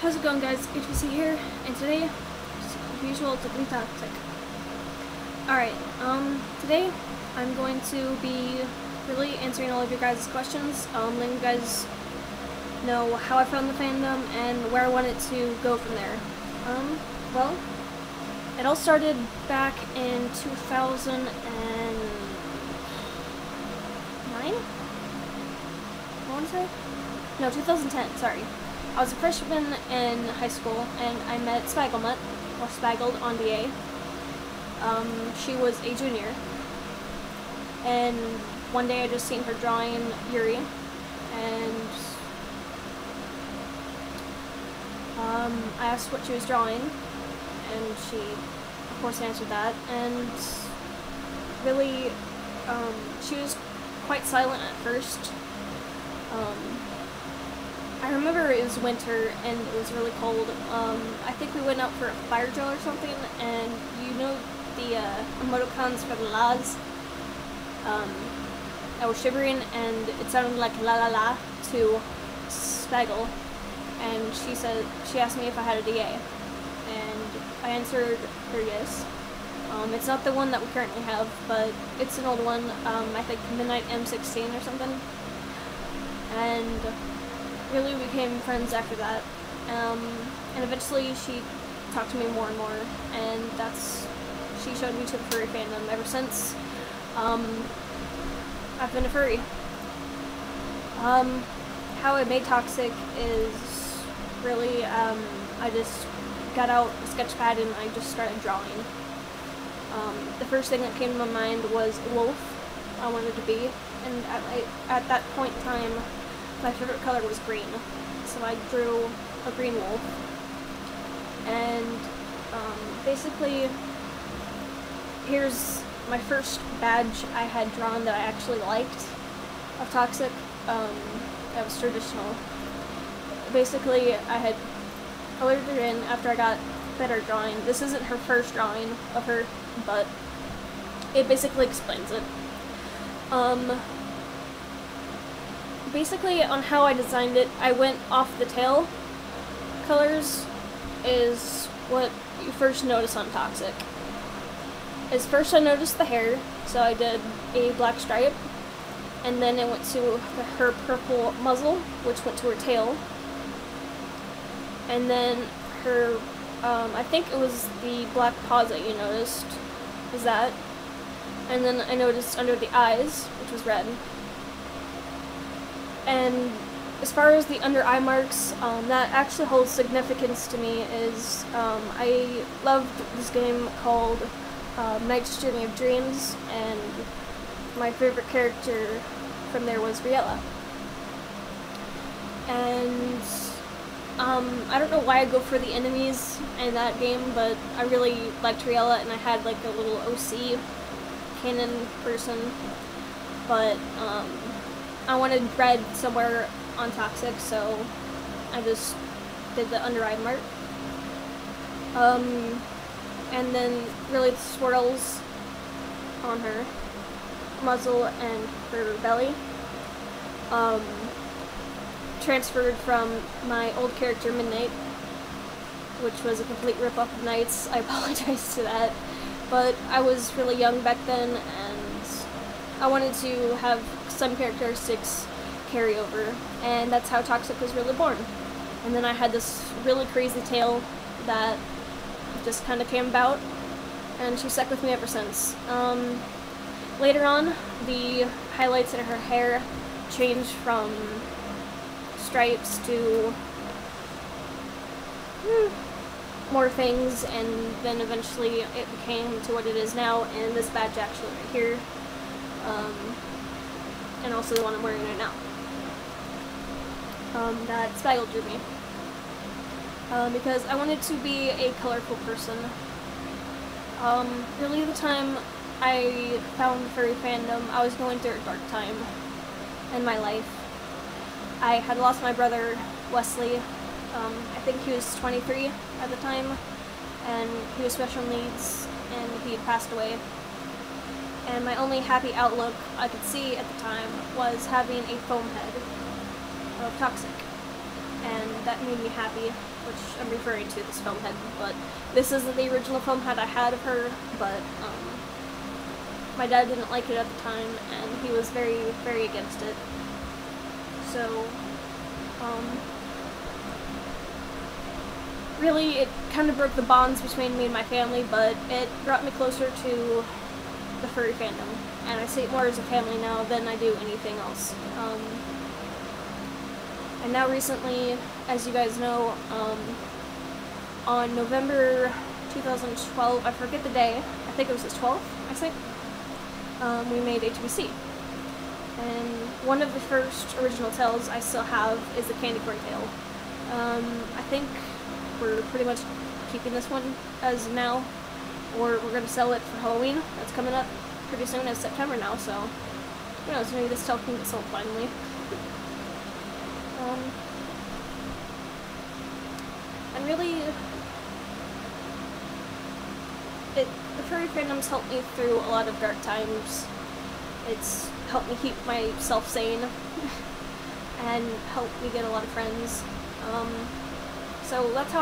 How's it going, guys? HPC here, and today, as usual, it's a new topic. Alright, today I'm going to be really answering all of your guys' questions, letting you guys know how I found the fandom and where I wanted to go from there. Well, it all started back in 2009? I want to say? No, 2010, sorry. I was a freshman in high school, and I met Spagglemut, or Spaggled, on DA. She was a junior, and one day I just seen her drawing Yuri, and I asked what she was drawing, and she, of course, answered that, and really, she was quite silent at first. I remember it was winter and it was really cold. I think we went out for a fire drill or something, and you know the emoticons for the las? I was shivering and it sounded like la la la to Spaggle, and she asked me if I had a DA, and I answered her yes. It's not the one that we currently have, but it's an old one, I think Midnight M16 or something, and really became friends after that, and eventually she talked to me more and more, and she showed me to the furry fandom. Ever since, I've been a furry. How I made Toxic is really, I just got out a sketch pad and I just started drawing. The first thing that came to my mind was a wolf I wanted to be, and at that point in time, my favorite color was green, so I drew a green wolf, and basically, here's my first badge I had drawn that I actually liked of Toxic. That was traditional. Basically, I had colored it in after I got better drawing. This isn't her first drawing of her, but it basically explains it. Basically, on how I designed it, I went off the tail colors is what you first notice on Toxic. First I noticed the hair, so I did a black stripe, and then it went to her purple muzzle, which went to her tail, and then her, I think it was the black paws that you noticed, was that, and then I noticed under the eyes, which was red. And as far as the under eye marks, that actually holds significance to me. I loved this game called Night's Journey of Dreams, and my favorite character from there was Riella. And I don't know why I go for the enemies in that game, but I really liked Riella, and I had like a little OC cannon person, but I wanted red somewhere on Toxic, so I just did the under eye mark. And then really the swirls on her muzzle and her belly. Transferred from my old character Midnight, which was a complete rip-off of Knight's. I apologize to that, but I was really young back then, and I wanted to have some characteristics carry over, and that's how Toxic was really born. And then I had this really crazy tail that just kind of came about, and she stuck with me ever since. Later on, the highlights in her hair changed from stripes to more things, and then eventually it became to what it is now, and this badge actually right here, and also the one I'm wearing right now. That Spaggle drew me. Because I wanted to be a colorful person. Really the time I found furry fandom, I was going through a dark time in my life. I had lost my brother, Wesley. I think he was 23 at the time, and he was special needs, and he had passed away. And my only happy outlook I could see at the time was having a foam head of Toxic. and that made me happy, which I'm referring to this foam head, but this isn't the original foam head I had of her, but my dad didn't like it at the time, and he was very, very against it. So, really, it kind of broke the bonds between me and my family, but it brought me closer to the furry fandom, and I see it more as a family now than I do anything else. And now recently, as you guys know, on November 2012, I forget the day, I think it was the 12th, I think, we made HBC. And one of the first original tales I still have is the candy corn tale. I think we're pretty much keeping this one as now, or we're going to sell it for Halloween. That's coming up pretty soon, as September now, so who knows, maybe this tale can get sold finally. And really, the furry fandom's helped me through a lot of dark times. It's helped me keep myself sane, and helped me get a lot of friends. So that's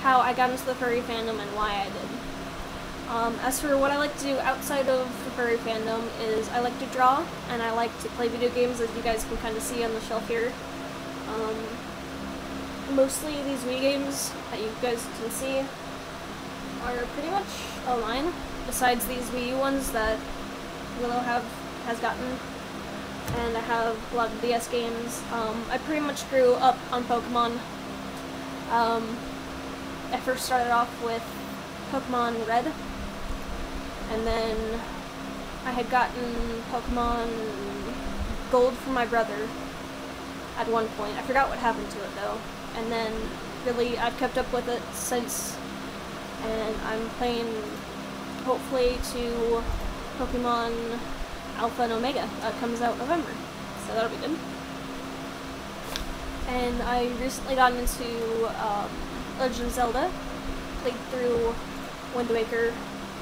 how I got into the furry fandom and why I did. As for what I like to do outside of the furry fandom is I like to draw, and I like to play video games, as you guys can kind of see on the shelf here. Mostly these Wii games that you guys can see are pretty much online, besides these Wii U ones that Willow has gotten, and I have a lot of DS games. I pretty much grew up on Pokemon. I first started off with Pokemon Red, and then I had gotten Pokemon Gold from my brother at one point. I forgot what happened to it though, and then really I've kept up with it since, and I'm playing hopefully to Pokemon Alpha and Omega. Comes out November, so that'll be good. And I recently got into Legend of Zelda, played through Wind Waker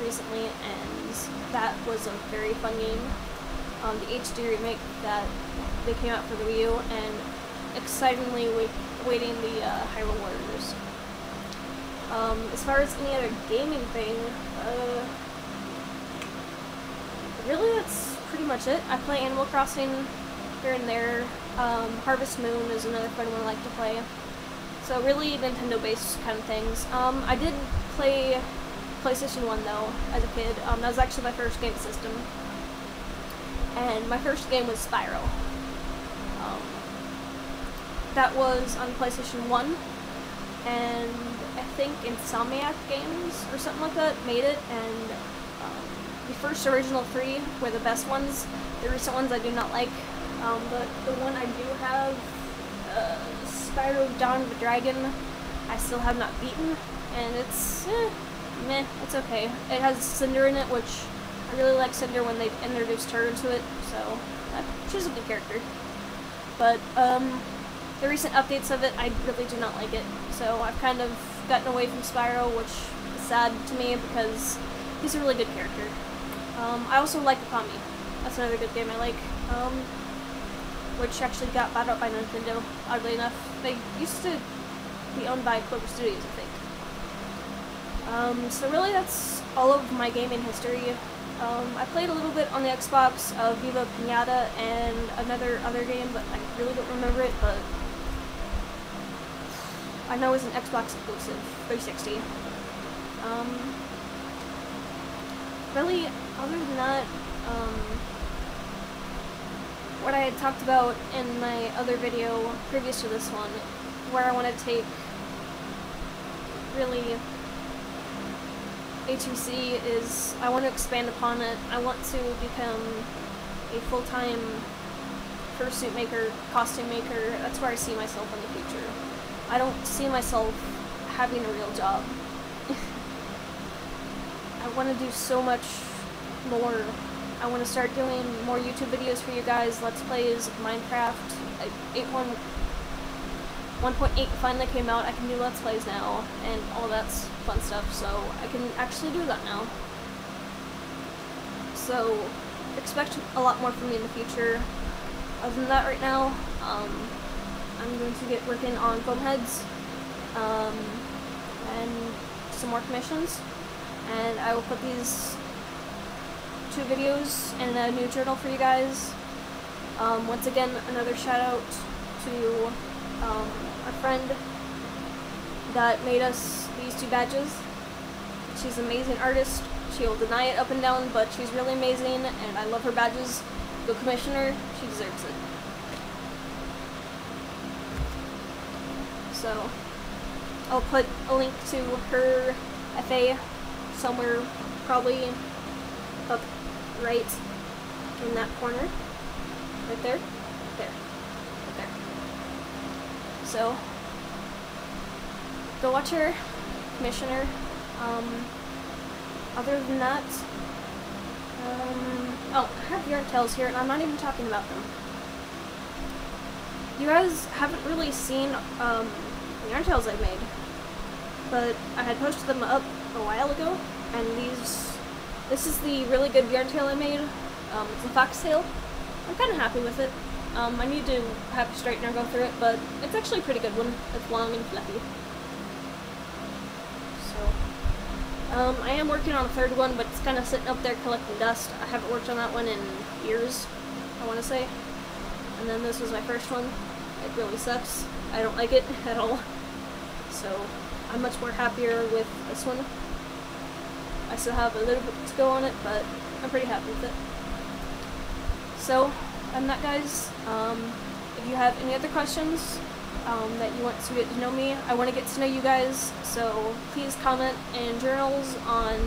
recently, and that was a very fun game. The HD remake that they came out for the Wii U, and excitingly waiting the Hyrule Warriors. As far as any other gaming thing, really that's pretty much it. I play Animal Crossing here and there. Harvest Moon is another fun one I like to play. So really Nintendo-based kind of things. I did play PlayStation 1 though, as a kid. That was actually my first game system. And my first game was Spyro. That was on PlayStation 1, and I think Insomniac Games or something like that made it, and the first original 3 were the best ones. The recent ones I do not like, but the one I do have, Spyro Dawn of the Dragon, I still have not beaten, and it's, meh, it's okay. It has Cinder in it, which I really like Cinder when they introduced her into it, so she's a good character. But, the recent updates of it, I really do not like it, so I've kind of gotten away from Spyro, which is sad to me because he's a really good character. I also like Akami. That's another good game I like, which actually got bought out by Nintendo, oddly enough. They used to be owned by Clover Studios, I think. So really that's all of my gaming history. I played a little bit on the Xbox of Viva Pinata and other game, but I really don't remember it, but I know it's an Xbox exclusive, 360. Really, other than that, what I had talked about in my other video previous to this one, where I want to take really HUC is, I want to expand upon it. I want to become a full-time fursuit maker, costume maker. That's where I see myself in the future. I don't see myself having a real job. I want to do so much more. I want to start doing more YouTube videos for you guys, Let's Plays of Minecraft. 1.8 finally came out, I can do Let's Plays now, and all that's fun stuff, so I can actually do that now. So, expect a lot more from me in the future. Other than that, right now, I'm going to get working on foam heads, and some more commissions, and I will put these 2 videos in a new journal for you guys. Once again, another shout out to our friend that made us these 2 badges. She's an amazing artist. She'll deny it up and down, but she's really amazing, and I love her badges. Go commission her. She deserves it. So, I'll put a link to her FA somewhere, probably up right in that corner. Right there? There. Right there. So, go watch her, commission her. Other than that, oh, I have yarn tails here, and I'm not even talking about them. You guys haven't really seen, the yarn tails I've made, but I had posted them up a while ago, and this is the really good yarn tail I made. It's a foxtail. I'm kind of happy with it. I need to have a straightener go through it, but it's actually a pretty good one. It's long and fluffy. I am working on a 3rd one, but it's kind of sitting up there collecting dust. I haven't worked on that one in years, I want to say. And then this was my 1st one. It really sucks. I don't like it at all. So, I'm much more happier with this one. I still have a little bit to go on it, but I'm pretty happy with it. So, I'm that, guys. If you have any other questions that you want to get to know me, I want to get to know you guys, so please comment in journals on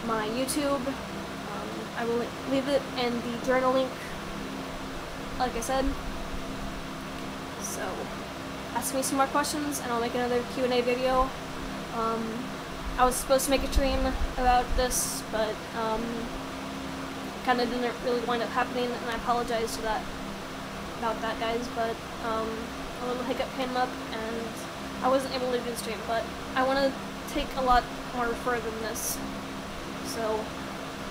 my YouTube. I will leave it in the journal link, like I said. So, ask me some more questions and I'll make another Q&A video. I was supposed to make a stream about this, but kind of didn't really wind up happening, and I apologize about that, guys, but a little hiccup came up and I wasn't able to do the stream, but I want to take a lot more further than this. So,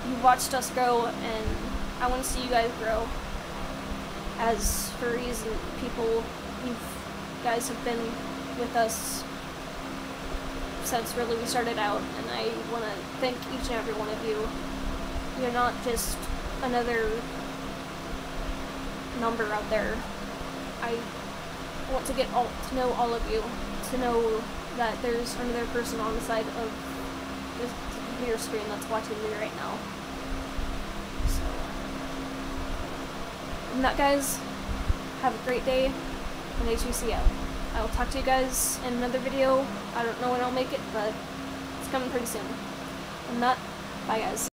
you've watched us grow, and I want to see you guys grow as furries and people. You guys have been with us since really we started out, and I want to thank each and every one of you. You're not just another number out there. I want to get to know all of you, to know that there's another person on the side of this computer screen that's watching me right now. So, and that, guys, have a great day, and HVC out. I will talk to you guys in another video. I don't know when I'll make it, but it's coming pretty soon. And that, bye, guys.